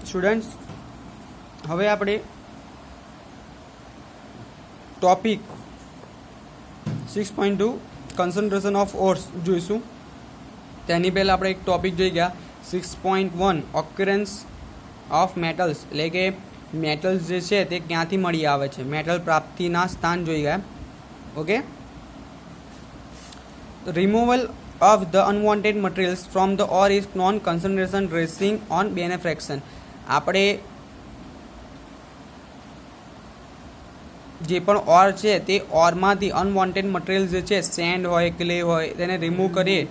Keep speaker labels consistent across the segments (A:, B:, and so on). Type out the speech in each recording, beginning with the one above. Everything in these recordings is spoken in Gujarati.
A: સ્ટુડન્ટ્સ, હવે આપણે ટોપિક 6.2 કન્સન્ટ્રેશન ઓફ ઓર્સ જોઈશું. તેની પહેલાં આપણે એક ટોપિક જોઈ ગયા 6.1 ઓક્યુરન્સ ઓફ મેટલ્સ, એટલે કે મેટલ્સ જે છે તે ક્યાંથી મળી આવે છે, મેટલ પ્રાપ્તિના સ્થાન જોઈ ગયા. Okay, removal of the unwanted materials from the ore is known concentration resting on benefaction. આપણે જે પણ ઓર છે તે ઓરમાંથી અનવોન્ટેડ મટીરિયલ જે છે, સેન્ડ હોય, ક્લે હોય, તેને રિમૂવ કરીએ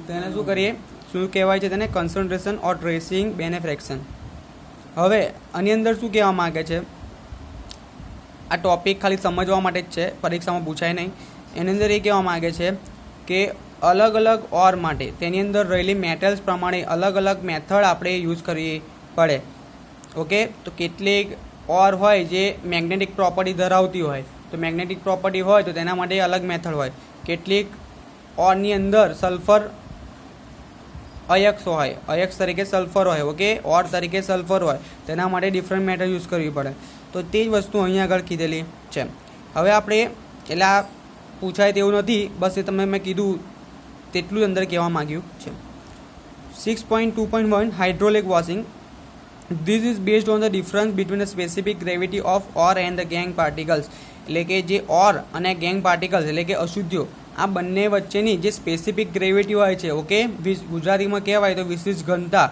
A: તેને શું કરીએ, શું કહેવાય છે તેને, કન્સન્ટ્રેશન ઓર ટ્રેસિંગ બેનેફ્રેક્શન. હવે આની અંદર શું કહેવા માગે છે, આ ટોપિક ખાલી સમજવા માટે જ છે, પરીક્ષામાં પૂછાય નહીં. એની અંદર એ કહેવા માગે છે કે અલગ અલગ ઓર માટે તેની અંદર રહેલી મેટલ્સ પ્રમાણે અલગ અલગ મેથડ આપણે યુઝ કરવી પડે. ઓકે, તો કેટલીક ઓર હોય જે મેગ્નેટિક પ્રોપર્ટી ધરાવતી હોય, તો મેગ્નેટિક પ્રોપર્ટી હોય તો તેના માટે અલગ મેથડ હોય. કેટલીક ઓરની અંદર સલ્ફર અયક્ષ હોય, અયક્ષ તરીકે સલ્ફર હોય, ઓકે, ઓર તરીકે સલ્ફર હોય, તેના માટે ડિફરન્ટ મેથડ યુઝ કરવી પડે. તો તે જ વસ્તુ અહીંયા આગળ કીધેલી છે. હવે આપણે એટલે આ પૂછાય તેવું નથી, બસ એ તમે મેં કીધું તેટલું જ અંદર કહેવા માગ્યું છે. 6.2.1 hydraulic washing. This is based on the difference between the specific gravity of or and the gangue particles. એટલે કે જે ઓર અને ગેંગ પાર્ટિકલ્સ એટલે કે અશુદ્ધિઓ, આ બંને વચ્ચેની જે સ્પેસિફિક ગ્રેવિટી હોય છે, ઓકે, ગુજરાતીમાં કહેવાય તો વિશિષ્ટ ઘનતા,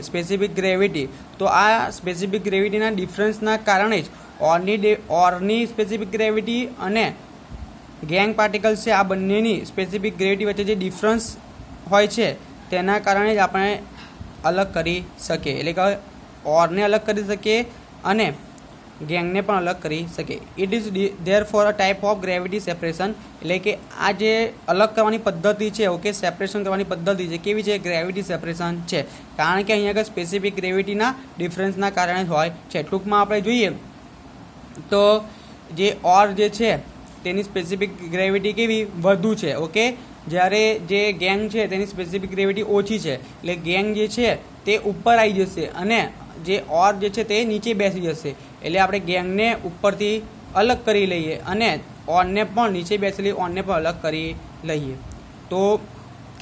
A: સ્પેસિફિક ગ્રેવિટી. તો આ સ્પેસિફિક ગ્રેવિટીના ડિફરન્સના કારણે જ ઓરની સ્પેસિફિક ગ્રેવિટી અને ગેંગ પાર્ટિકલ્સ છે, આ બંનેની સ્પેસિફિક ગ્રેવિટી વચ્ચે જે ડિફરન્સ હોય છે તેના કારણે જ આપણે અલગ કરી શકીએ, એટલે કે ઓરને અલગ કરી શકીએ અને ગેંગને પણ અલગ કરી શકીએ. It is there for a type of gravity separation. એટલે કે આ જે અલગ કરવાની પદ્ધતિ છે, ઓકે, સેપરેશન કરવાની પદ્ધતિ છે, કેવી છે, ગ્રેવિટી સેપરેશન છે, કારણ કે અહીંયા આગળ સ્પેસિફિક ગ્રેવિટીના ડિફરન્સના કારણે હોય છે. ટૂંકમાં આપણે જોઈએ તો જે ઓર જે છે તેની સ્પેસિફિક ગ્રેવિટી કેવી, વધુ છે, ઓકે, જ્યારે જે ગેંગ છે તેની સ્પેસિફિક ગ્રેવિટી ઓછી છે. એટલે ગેંગ જે છે તે ઉપર આવી જશે અને જે ઓર જે છે તે નીચે બેસી જશે. એટલે આપણે ગેંગને ઉપરથી અલગ કરી લઈએ અને ઓરને પણ નીચે બેસેલી ઓરને પણ અલગ કરી લઈએ. તો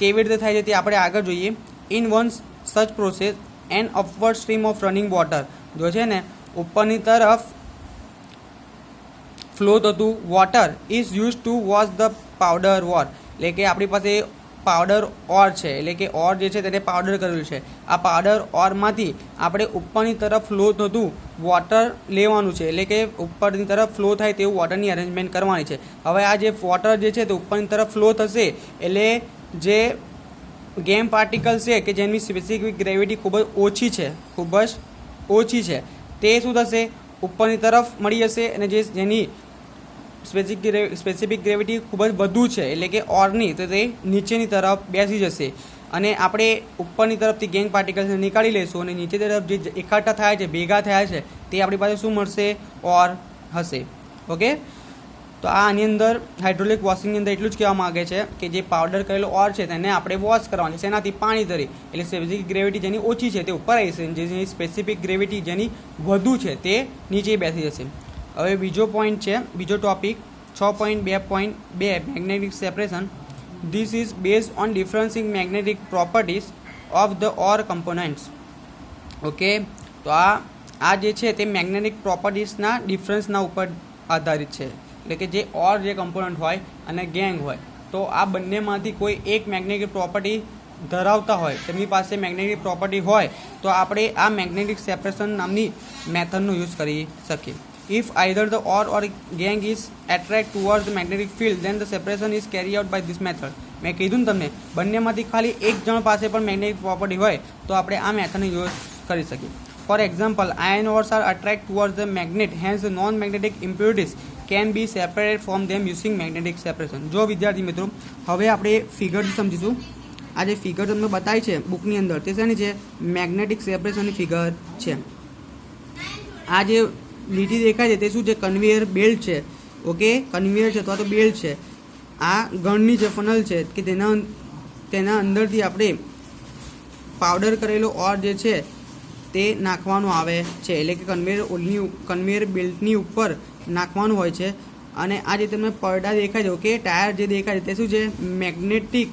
A: કેવી રીતે થાય છે તે આપણે આગળ જોઈએ. In one such process an upward stream of running water, જો છે ને ઉપરની તરફ ફ્લો થતું water is use to wash the powder ore. એટલે કે આપણી પાસે પાવડર ઓર છે, એટલે કે ઓર જે છે તેને પાવડર કર્યું છે. આ પાવડર ઓરમાંથી આપણે ઉપરની તરફ ફ્લો થતું વોટર લેવાનું છે, એટલે કે ઉપરની તરફ ફ્લો થાય તેવું વોટરની અરેન્જમેન્ટ કરવાની છે. હવે આ જે વોટર જે છે તે ઉપરની તરફ ફ્લો થશે એટલે જે ગેમ પાર્ટિકલ છે કે જેની સ્પેસિફિક ગ્રેવિટી ખૂબ જ ઓછી છે, તે શું થશે, ઉપરની તરફ મળી જશે અને જેની સ્પેસિફિક ગ્રેવિટી ખૂબ જ વધુ છે એટલે કે ઓરની, તો તે નીચેની તરફ બેસી જશે અને આપણે ઉપરની તરફથી ગેંગ પાર્ટિકલ્સને નીકાળી લઈશું અને નીચે તરફ જે એકઠા થયા છે, ભેગા થયા છે, તે આપણી પાસે શું મળશે, ઓર હશે. ઓકે, તો આની અંદર હાઇડ્રોલિક વોશિંગની અંદર એટલું જ કહેવા માગે છે કે જે પાવડર કરેલો ઓર છે તેને આપણે વોશ કરવાની છે, એનાથી પાણી તરી, એટલે સ્પેસિફિક ગ્રેવિટી જેની ઓછી છે તે ઉપર આવી છે, જેની સ્પેસિફિક ગ્રેવિટી જેની વધુ છે તે નીચે બેસી જશે. હવે બીજો પોઈન્ટ છે, બીજો topic 6.2.2 magnetic separation. This is based on differencing magnetic properties of the ore components. Okay, તો આ જે છે તે મેગ્નેટિક પ્રોપર્ટીઝના ડિફરન્સના ઉપર આધારિત છે. એટલે કે જે ઓર જે કમ્પોનન્ટ હોય અને ગેંગ હોય, તો આ બંનેમાંથી કોઈ એક મેગ્નેટિક પ્રોપર્ટી ધરાવતા હોય, તેમની પાસે મેગ્નેટિક પ્રોપર્ટી હોય, તો આપણે આ મેગ્નેટિક સેપરેશન નામની મેથડનો યુઝ કરી શકીએ. If either the ore or gang is attract towards the magnetic field, then the separation is carried out by this method. મેં કીધું ને તમને, બંનેમાંથી ખાલી એક જણ પાસે પણ મેગ્નેટિક પ્રોપર્ટી હોય તો આપણે આ મેથડનો યુઝ કરી શકીએ. For example, iron ores are attract towards the magnet, hence the non-magnetic impurities can be separated from them using magnetic separation. જો વિદ્યાર્થી મિત્રો, હવે આપણે ફિગર સમજીશું. આ જે ફિગર તમને બતાવી છે બુકની અંદર, તે શેની છે, મેગ્નેટિક સેપરેશનની ફિગર છે. આ જે લીટી દેખાય છે તે શું છે, કન્વેયર બેલ્ટ છે, ઓકે, કન્વેયર છે અથવા તો બેલ્ટ છે. આ ગણની જે ફનલ છે કે તેના અંદરથી આપણે પાવડર કરેલો ઓર જે છે તે નાખવાનું આવે છે, એટલે કે કન્વેયર બેલ્ટની ઉપર નાખવાનું હોય છે. અને આ જે તમને પડદા દેખાય છે, ઓકે, ટાયર જે દેખાય છે તે શું છે? મેગ્નેટિક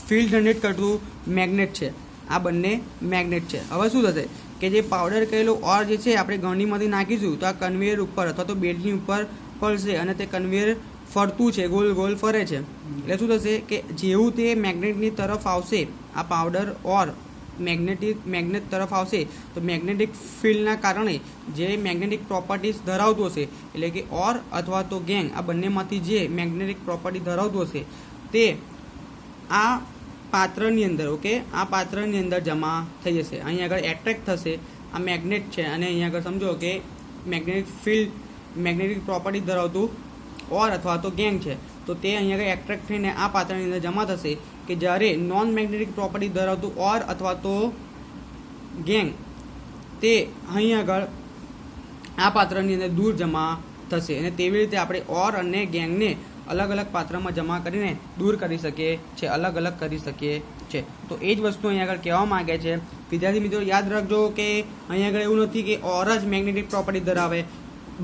A: ફિલ્ડ જનરેટ કરતું મેગ્નેટ છે. આ બંને મેગ્નેટ છે. હવે શું થશે કે જે પાવડર કરેલો ઓર જે છે આપણે ગરણીમાંથી નાખીશું તો આ કન્વેયર ઉપર અથવા તો બેલ્ટની ઉપર પડશે અને તે કન્વેયર ફરતું છે, ગોલ ગોલ ફરે છે. એટલે શું થશે કે જેવું તે મેગ્નેટની તરફ આવશે, આ પાવડર ઓર મેગ્નેટ તરફ આવશે તો મેગ્નેટિક ફિલ્ડના કારણે જે મેગ્નેટિક પ્રોપર્ટીઝ ધરાવતું હશે, એટલે કે ઓર અથવા તો ગેંગ, આ બંનેમાંથી જે મેગ્નેટિક પ્રોપર્ટી ધરાવતું હશે તે આ પાત્રની અંદર, ઓકે, આ પાત્રની અંદર જમા થઈ જશે. અહીં આગળ એટ્રેક્ટ થશે. આ મેગ્નેટ છે અને અહીં આગળ સમજો કે મેગ્નેટિક પ્રોપર્ટી ધરાવતું ઓર અથવા તો ગેંગ છે, તો તે અહીં આગળ એટ્રેક્ટ થઈને આ પાત્રની અંદર જમા થશે. કે જ્યારે નોન મેગ્નેટિક પ્રોપર્ટી ધરાવતું ઓર અથવા તો ગેંગ તે અહીં આગળ આ પાત્રની અંદર દૂર જમા થશે. અને તેવી રીતે આપણે ઓર અને ગેંગને અલગ અલગ પાત્રમાં જમા કરીને દૂર કરી શકીએ છીએ, અલગ અલગ કરી શકીએ છીએ. તો એ જ વસ્તુ અહીં આગળ કહેવા માંગે છે. વિદ્યાર્થી મિત્રો યાદ રાખજો કે અહીં આગળ એવું નથી કે ઓર જ મેગ્નેટિક પ્રોપર્ટી ધરાવે.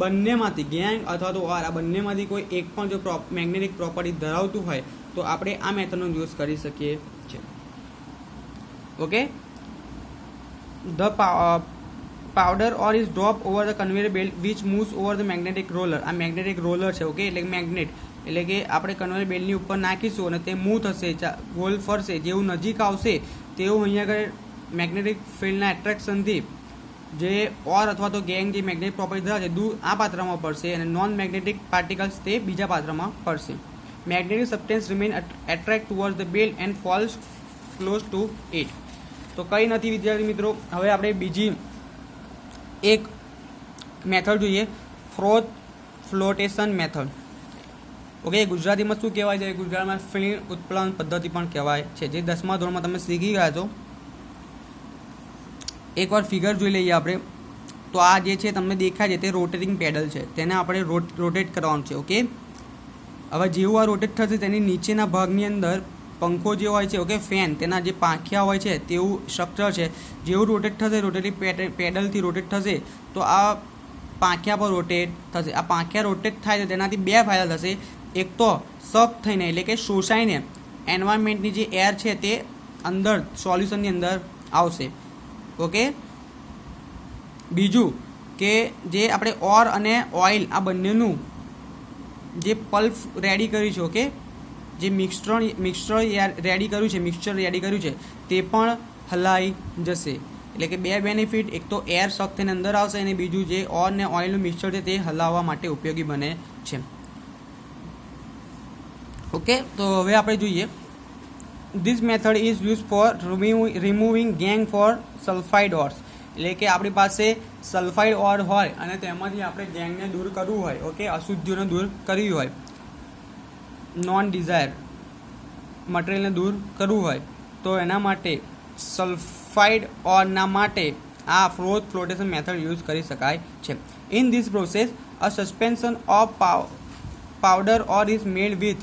A: બંનેમાંથી ગેંગ અથવા તો ઓર, આ બંનેમાંથી કોઈ એક પણ જો મેગ્નેટિક પ્રોપર્ટી ધરાવતું હોય તો આપણે આ મેથડનો યુઝ કરી શકીએ છીએ. Okay, the powder or is drop over the conveyor belt which moves over the magnetic roller. આ મેગ્નેટિક રોલર છે, ઓકે, એટલે મેગ્નેટ, એટલે કે આપણે કન્વેયર બેલ્ટની ઉપર નાખીશું અને તે મૂવ થશે, ગોલ ફરશે. જેવું નજીક આવશે તેવું અહીંયા આગળ મેગ્નેટિક ફિલ્ડના એટ્રેક્શનથી જે ઓર અથવા તો ગેંગ જે મેગ્નેટિક પ્રોપર્ટી ધરાવે છે દૂર આ પાત્રમાં પડશે અને નોન મેગ્નેટિક પાર્ટિકલ્સ તે બીજા પાત્રમાં પડશે. Magnetic substance remain attract toward the belt and falls close to it. તો કંઈ નથી વિદ્યાર્થી મિત્રો, હવે આપણે બીજી એક મેથડ જોઈએ, ફ્લોટેશન મેથડ. ઓકે, ગુજરાતીમાં શું કહેવાય છે? ગુજરાતીમાં ફિલ્મ ઉત્પ્લવન પદ્ધતિ પણ કહેવાય છે, જે 10મા ધોરણમાં તમે શીખી ગયા છો. એકવાર ફિગર જોઈ લઈએ આપણે. તો આ જે છે તમને દેખાય છે તે રોટેટિંગ પેડલ છે, તેને આપણે રોટેટ કરવાનું છે. ઓકે, હવે જેવું આ રોટેટ થશે તેની નીચેના ભાગની અંદર પંખો જે હોય છે, ઓકે, ફેન, તેના જે પાંખિયા હોય છે તેવું સ્ટ્રક્ચર છે. જેવું રોટેટ થશે, રોટેટિંગ પેડલથી રોટેટ થશે તો આ પાંખિયા પર રોટેટ થશે. આ પાંખિયા રોટેટ થાય તો તેનાથી બે ફાયદા થશે. એક તો સક થઈને એટલે કે શોષાઈને એન્વાયરમેન્ટની જે એર છે તે અંદર સોલ્યુશનની અંદર આવશે. ઓકે, બીજું કે જે આપણે ઓર અને ઓઇલ આ બંનેનું જે પલ્પ રેડી કર્યું છે, ઓકે, જે મિક્સચર રેડી કર્યું છે તે પણ હલાઈ જશે. એટલે કે બે બેનિફિટ, એક તો એર શક થઈને અંદર આવશે અને બીજું જે ઓર ને ઓઇલનું મિક્સચર છે તે હલાવવા માટે ઉપયોગી બને છે. ઓકે, તો હવે આપણે જોઈએ, this method is use for removing gangue for sulphide ores. એટલે કે આપણી પાસે સલ્ફાઇડ ઓર હોય અને તેમાંથી આપણે ગેંગને દૂર કરવું હોય, ઓકે, અશુદ્ધિઓને દૂર કરવી હોય, નોન ડિઝાયર મટીરિયલને દૂર કરવું હોય તો એના માટે સલ્ફાઇડ ઓરના માટે આ ફ્લોટેશન મેથડ યુઝ કરી શકાય છે. In this process a suspension of powder or is made with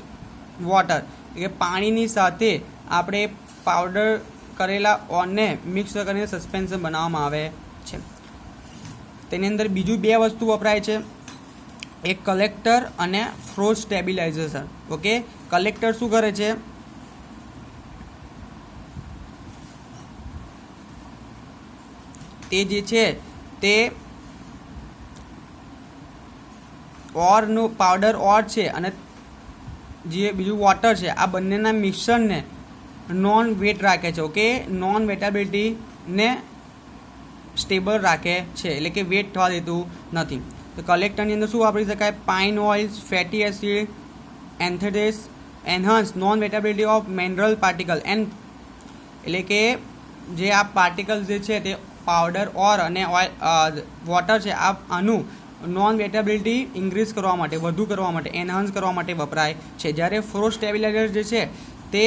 A: water. એટલે પાણીની સાથે આપણે પાવડર કરેલા ઓરને મિક્સ કરીને સસ્પેન્શન બનાવવામાં આવે છે. તેની અંદર બીજું બે વસ્તુ વપરાય છે, એક કલેક્ટર અને ફ્રોઝ સ્ટેબિલાઇઝેશન. ઓકે, કલેક્ટર શું કરે છે? તે જે છે તે ઓરનું પાવડર ઓર છે અને જે બીજું વોટર છે, આ બંનેના મિક્સરને નોન વેટ રાખે છે. ઓકે, નોન વેટેબિલિટીને સ્ટેબલ રાખે છે, એટલે કે વેટ થવા દેતું નથી. તો કલેક્ટરની અંદર શું વાપરી શકાય? Pine oils, fatty acid, xanthates, enhance non wettability of mineral particle. એટલે કે જે આ પાર્ટિકલ્સ જે છે તે પાવડર ઓર અને વોટર છે, આ આનું નોન વેટેબિલિટી ઇન્ક્રીઝ કરવા માટે, વધુ કરવા માટે, એનહાન્સ કરવા માટે વપરાય છે. જ્યારે ફ્રોઝ સ્ટેબિલાઇઝર જે છે તે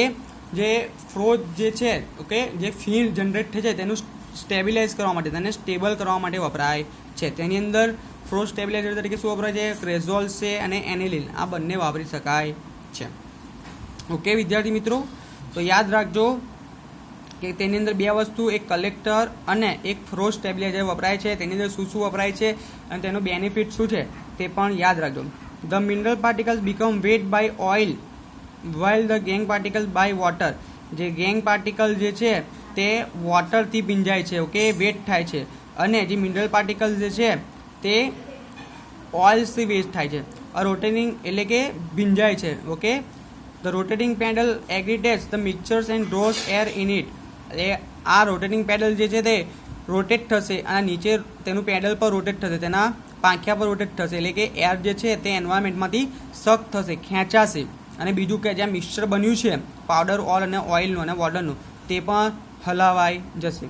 A: જે ફ્રોઝ જે છે, ઓકે, જે ફિલ્મ જનરેટ થાય છે તેનું સ્ટેબિલાઇઝ કરવા માટે, તેને સ્ટેબલ કરવા માટે વપરાય છે. તેની અંદર ફ્રોઝ સ્ટેબિલાઇઝર તરીકે શું વપરાય છે? ક્રેઝોલ છે અને એનિલિન, આ બંને વાપરી શકાય છે. ઓકે વિદ્યાર્થી મિત્રો, તો યાદ રાખજો કે તેની અંદર બે વસ્તુ, એક કલેક્ટર અને એક ફ્રોઝ સ્ટેબિલાઇઝર વપરાય છે. તેની અંદર શું શું વપરાય છે અને તેનો બેનિફિટ શું છે તે પણ યાદ રાખજો. The mineral particles become wet by oil while the gangue particles by water. જે ગેંગ પાર્ટિકલ જે છે તે વોટરથી ભીંજાય છે, ઓકે, વેટ થાય છે. અને જે મિનરલ પાર્ટિકલ્સ જે છે તે ઓઇલ્સથી વેસ્ટ થાય છે. રોટેટિંગ એટલે કે ભીંજાય છે, okay. The rotating paddle agitates the mixtures and draws air in it. એટલે આ રોટેટિંગ પેડલ જે છે તે રોટેટ થશે અને નીચે તેનું પેડલ પર રોટેટ થશે, તેના પાંખિયા પર રોટેટ થશે, એટલે કે એર જે છે તે એન્વાયરમેન્ટમાંથી સક થશે, ખેંચાશે. અને બીજું કે જ્યાં મિક્સચર બન્યું છે પાવડર ઓર અને ઓઇલનું અને વોટરનું તે પણ હલાવાઈ જશે.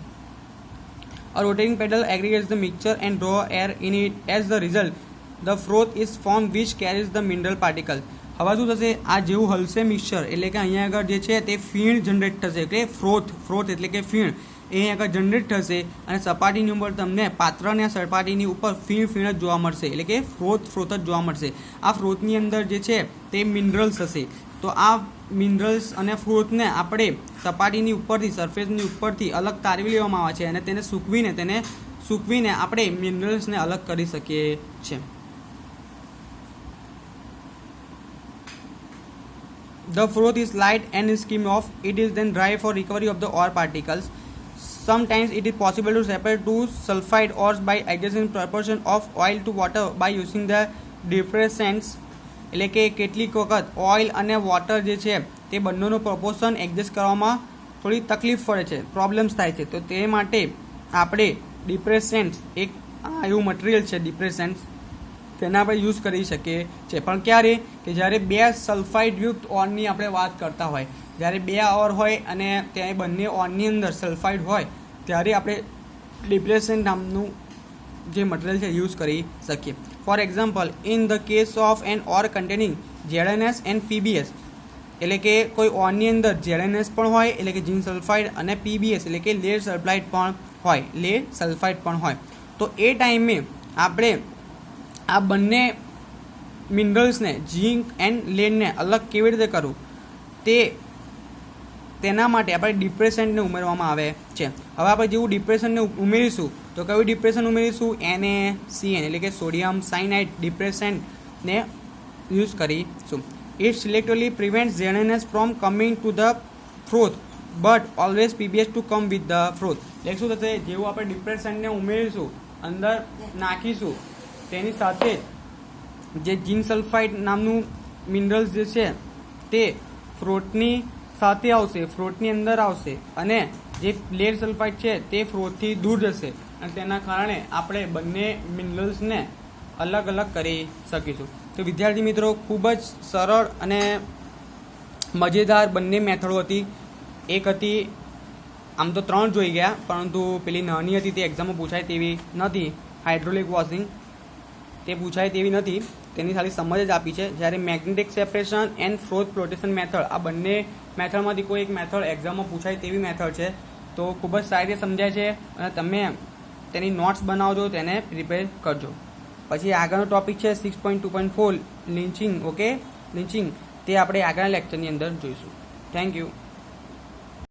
A: A rotating pedal aggregates the mixture and draw air in it. As the result, the froth is formed which carries the mineral particles. હવે શું થશે, આ જેવું હલશે મિક્સચર એટલે કે અહીંયા આગળ જે છે તે ફીણ જનરેટ થશે, એટલે ફ્રોથ એટલે કે ફીણ એ અહીંયા આગળ જનરેટ થશે અને સપાટીની ઉપર તમને પાત્રની સપાટીની ઉપર ફીણ જ જોવા મળશે, એટલે કે ફ્રોથ જ જોવા મળશે. આ ફ્રોથની અંદર જે છે તે મિનરલ્સ હશે. તો આ મિનરલ્સ અને ફ્રોથને આપણે સપાટીની ઉપરથી, સરફેસની ઉપરથી અલગ તારવી લેવામાં આવે છે અને તેને સૂકવીને આપણે મિનરલ્સને અલગ કરી શકીએ છીએ. The froth is light and skim off. It is then dry for recovery of the ore particles. Sometimes it is possible to separate two sulfide ores by adjusting proportion of oil to water by using the depressants. એટલે કે કેટલીક વખત ઓઇલ અને વોટર જે છે તે બંનેનું પ્રપોર્શન એડજસ્ટ કરવામાં થોડી તકલીફ પડે છે, પ્રોબ્લેમ્સ થાય છે. તો તે માટે આપણે ડિપ્રેસન્ટ્સ, એક એવું મટીરિયલ છે ડિપ્રેસન્ટ્સ, તેના આપણે યુઝ કરી શકીએ છીએ. પણ ક્યારે કે જ્યારે બે સલ્ફાઇડ યુક્ત ઓરની આપણે વાત કરતા હોય, જ્યારે બે ઓર હોય અને ત્યાં બંને ઓરની અંદર સલ્ફાઇડ હોય ત્યારે આપણે ડિપ્રેસન્ટ નામનું જે મટીરિયલ છે યુઝ કરી શકીએ. For example, in the case of an ore containing ZnS and PbS, એટલે કે કોઈ ઓરની અંદર ZnS પણ હોય એટલે કે ઝીંક સલ્ફાઇડ અને PbS એટલે કે લેડ સલ્ફાઇડ પણ હોય. તો એ ટાઈમે આપણે આ બંને મિનરલ્સને, ઝીંક એન્ડ લેડને અલગ કેવી રીતે કરવું તેના માટે આપણે ડિપ્રેશનને ઉમેરવામાં આવે છે. હવે આપણે જેવું ડિપ્રેશનને ઉમેરીશું તો કયું ડિપ્રેશન ઉમેરીશું, NaCN એટલે કે સોડિયમ સાયનાઇડ ડિપ્રેશનને યુઝ કરીશું. It selectively prevents ZnS from coming to the froth but always PbS to come with the froth. એટલે શું થશે, જેવું આપણે ડિપ્રેશનને ઉમેરીશું, અંદર નાખીશું, તેની સાથે જે ઝીંક સલ્ફાઇડ નામનું મિનરલ્સ જે છે તે ફ્રોથની સાથે આવશે, ફ્રોથની અંદર આવશે અને જે લેડ સલ્ફાઇડ છે તે ફ્રોથથી દૂર જશે અને તેના કારણે આપણે બંને મિનરલ્સને અલગ અલગ કરી શકીશું. તો વિદ્યાર્થી મિત્રો, ખૂબ જ સરળ અને મજેદાર બંને મેથડો હતી. એક હતી, આમ તો 3 જોઈ ગયા, પરંતુ પેલી નાની હતી તે એક્ઝામમાં પૂછાય તેવી નથી, હાઇડ્રોલિક વોશિંગ તે પૂછાય તેવી નથી, તેની ખાલી સમજ જ આપી છે. જ્યારે magnetic separation and froth protection method, આ બંને મેથડમાંથી કોઈ એક મેથડ એક્ઝામમાં પૂછાય તેવી મેથડ છે. તો ખૂબ જ સારી રીતે સમજાય છે અને તમે તેની નોટ્સ બનાવજો, તેને પ્રિપેર કરજો. પછી આગળનો ટોપિક છે 6.2.4 લિંચિંગ, ઓકે, લિંચિંગ, તે આપણે આગળના લેક્ચરની અંદર જોઈશું. Thank you.